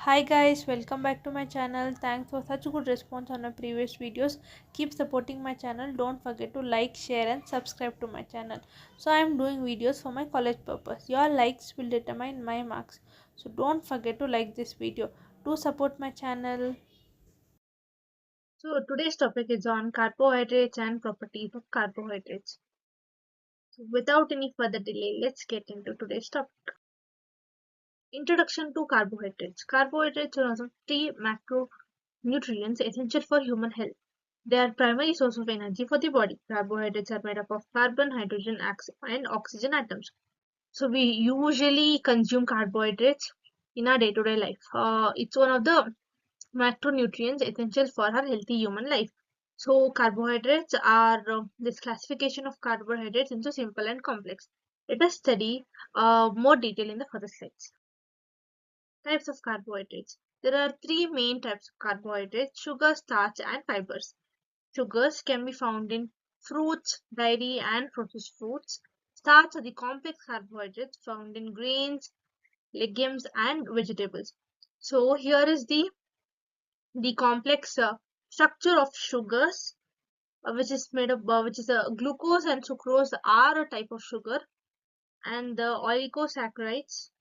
Hi guys, welcome back to my channel. Thanks for such a good response on my previous videos. Keep supporting my channel. Don't forget to like, share and subscribe to my channel. So I am doing videos for my college purpose. Your likes will determine my marks. So don't forget to like this video. Do support my channel. So today's topic is on carbohydrates and properties of carbohydrates. So without any further delay, let's get into today's topic. Introduction to carbohydrates. Carbohydrates are one of three macronutrients essential for human health. They are primary source of energy for the body. Carbohydrates are made up of carbon, hydrogen, and oxygen atoms. So we usually consume carbohydrates in our day-to-day life. It's one of the macronutrients essential for our healthy human life. So carbohydrates are this classification of carbohydrates into simple and complex. Let us study more detail in the further slides. Types of carbohydrates. There are three main types of carbohydrates: sugar, starch, and fibers. Sugars can be found in fruits, dairy, and processed foods. Starch are the complex carbohydrates found in grains, legumes, and vegetables. So here is the complex structure of sugars, which is made up which is glucose and sucrose are a type of sugar, and the oligosaccharides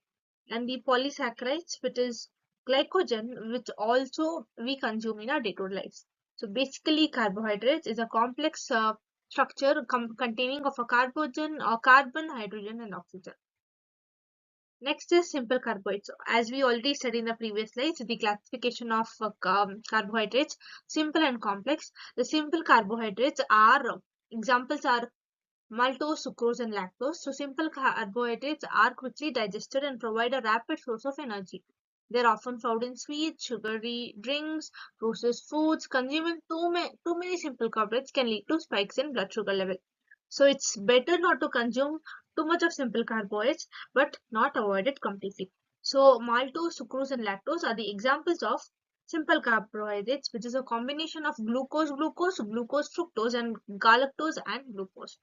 and the polysaccharides, which is glycogen, which also we consume in our day-to-day lives. So basically carbohydrates is a complex structure containing of a carbon, hydrogen, and oxygen. Next is simple carbohydrates. As we already studied in the previous slides, the classification of carbohydrates, simple and complex. The simple carbohydrates are examples are maltose, sucrose, and lactose. So simple carbohydrates are quickly digested and provide a rapid source of energy. They are often found in sweets, sugary drinks, processed foods. Consuming too many simple carbohydrates can lead to spikes in blood sugar level. So it's better not to consume too much of simple carbohydrates, but not avoid it completely. So maltose, sucrose, and lactose are the examples of simple carbohydrates, which is a combination of glucose, fructose, and galactose and glucose.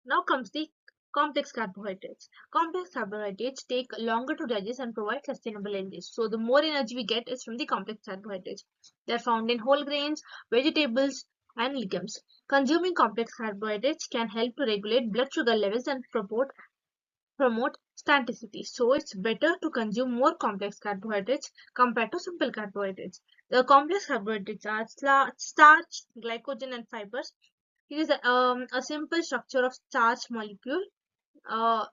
Now comes the complex carbohydrates. Complex carbohydrates take longer to digest and provide sustainable energy. So the more energy we get is from the complex carbohydrates. They are found in whole grains, vegetables, and legumes. Consuming complex carbohydrates can help to regulate blood sugar levels and promote staticity. So it's better to consume more complex carbohydrates compared to simple carbohydrates. The complex carbohydrates are starch, glycogen, and fibers. It is a simple structure of starch molecule, uh,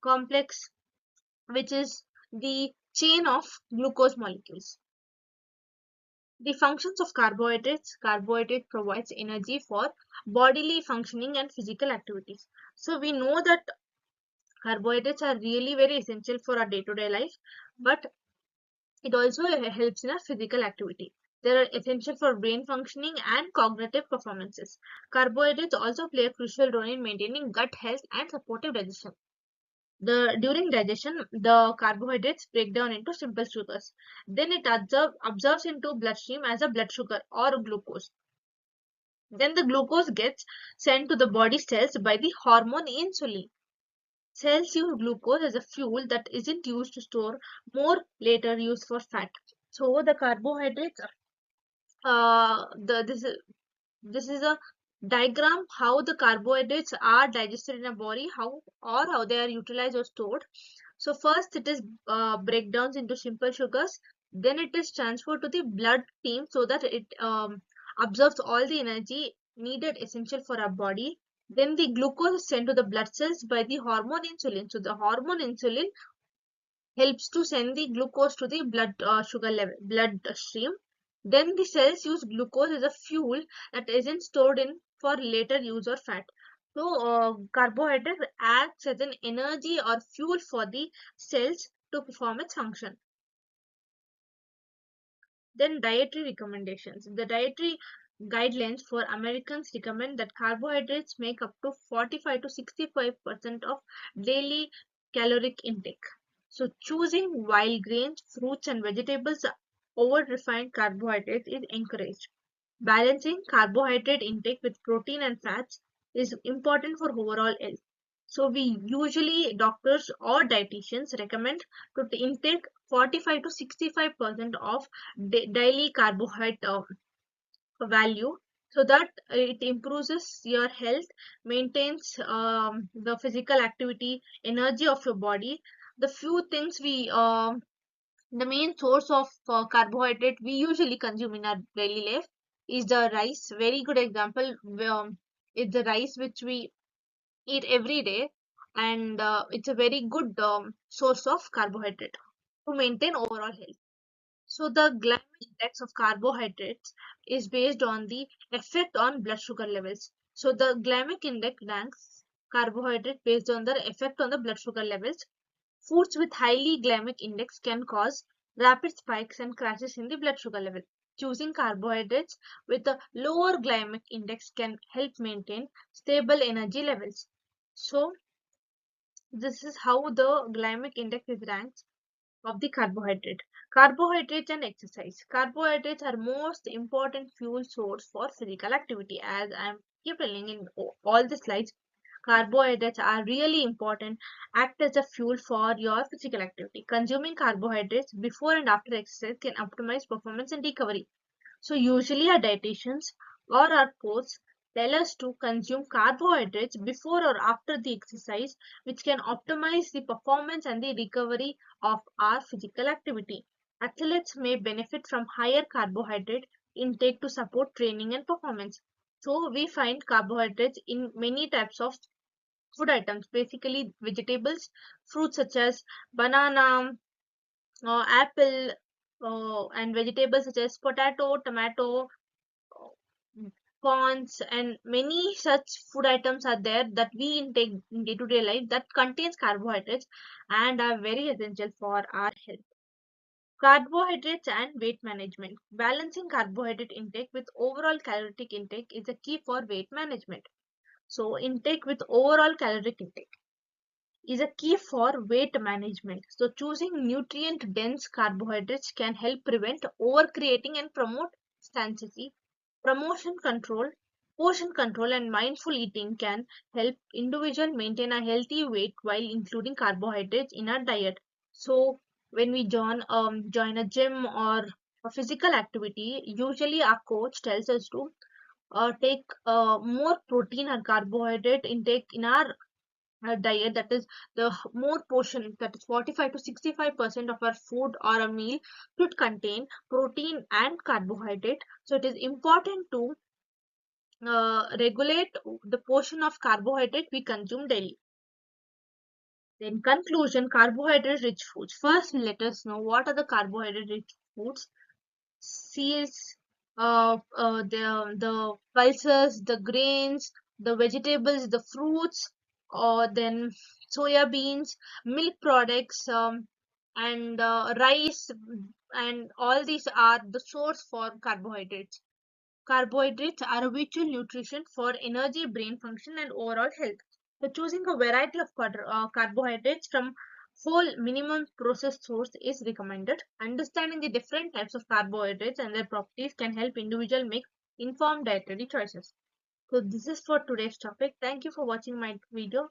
complex, which is the chain of glucose molecules. The functions of carbohydrates. Carbohydrate provides energy for bodily functioning and physical activities. So we know that carbohydrates are really very essential for our day-to-day life, but it also helps in our physical activity. They are essential for brain functioning and cognitive performances. Carbohydrates also play a crucial role in maintaining gut health and supportive digestion. During digestion, the carbohydrates break down into simple sugars. Then it absorbs into bloodstream as a blood sugar or glucose. Then the glucose gets sent to the body cells by the hormone insulin. Cells use glucose as a fuel that isn't used to store more later used for fat. So the carbohydrates, this is a diagram how the carbohydrates are digested in a body, how they are utilized or stored. So first it is breakdowns into simple sugars, then it is transferred to the blood stream so that it absorbs all the energy needed essential for our body. Then the glucose is sent to the blood cells by the hormone insulin. So the hormone insulin helps to send the glucose to the blood stream. Then the cells use glucose as a fuel that isn't stored in for later use or fat. So carbohydrate acts as an energy or fuel for the cells to perform its function. Then dietary recommendations. The dietary guidelines for Americans recommend that carbohydrates make up to 45 to 65% of daily caloric intake. So choosing wild grains, fruits and vegetables over refined carbohydrates is encouraged. Balancing carbohydrate intake with protein and fats is important for overall health. So we usually doctors or dietitians recommend to intake 45 to 65% of daily carbohydrate value, so that it improves your health, maintains the physical activity, energy of your body. The few things we the main source of carbohydrate we usually consume in our daily life is the rice. Very good example. It's the rice which we eat every day, and it's a very good source of carbohydrate to maintain overall health. So the glycemic index of carbohydrates is based on the effect on blood sugar levels. So the glycemic index ranks carbohydrate based on their effect on the blood sugar levels. Foods with highly glycemic index can cause rapid spikes and crashes in the blood sugar level. Choosing carbohydrates with a lower glycemic index can help maintain stable energy levels. So this is how the glycemic index is ranked of the carbohydrate. Carbohydrates and exercise. Carbohydrates are most important fuel source for physical activity. As I'm keep telling in all the slides, carbohydrates are really important, act as a fuel for your physical activity. Consuming carbohydrates before and after exercise can optimize performance and recovery. So usually our dietitians or our coach tell us to consume carbohydrates before or after the exercise, which can optimize the performance and the recovery of our physical activity. Athletes may benefit from higher carbohydrate intake to support training and performance. So we find carbohydrates in many types of food items, basically vegetables, fruits such as banana, apple, and vegetables such as potato, tomato, corns, and many such food items are there that we intake in day-to-day life that contains carbohydrates and are very essential for our health. Carbohydrates and weight management. Balancing carbohydrate intake with overall caloric intake is a key for weight management. So intake with overall caloric intake is a key for weight management. So choosing nutrient dense carbohydrates can help prevent overcreating and promote satiety. Promotion control, portion control and mindful eating can help individual maintain a healthy weight while including carbohydrates in our diet. So when we join a gym or a physical activity, usually our coach tells us to take more protein or carbohydrate intake in our diet, that is the more portion, that is 45 to 65% of our food or a meal should contain protein and carbohydrate. So it is important to regulate the portion of carbohydrate we consume daily. Then conclusion, carbohydrate rich foods. First let us know what are the carbohydrate rich foods. Seeds, the pulses, the grains, the vegetables, the fruits, or then soya beans, milk products, and rice, and all these are the source for carbohydrates. Carbohydrates are a vital nutrition for energy, brain function, and overall health. So, choosing a variety of carbohydrates from whole minimum processed source is recommended. Understanding the different types of carbohydrates and their properties can help individual make informed dietary choices. So, this is for today's topic. Thank you for watching my video.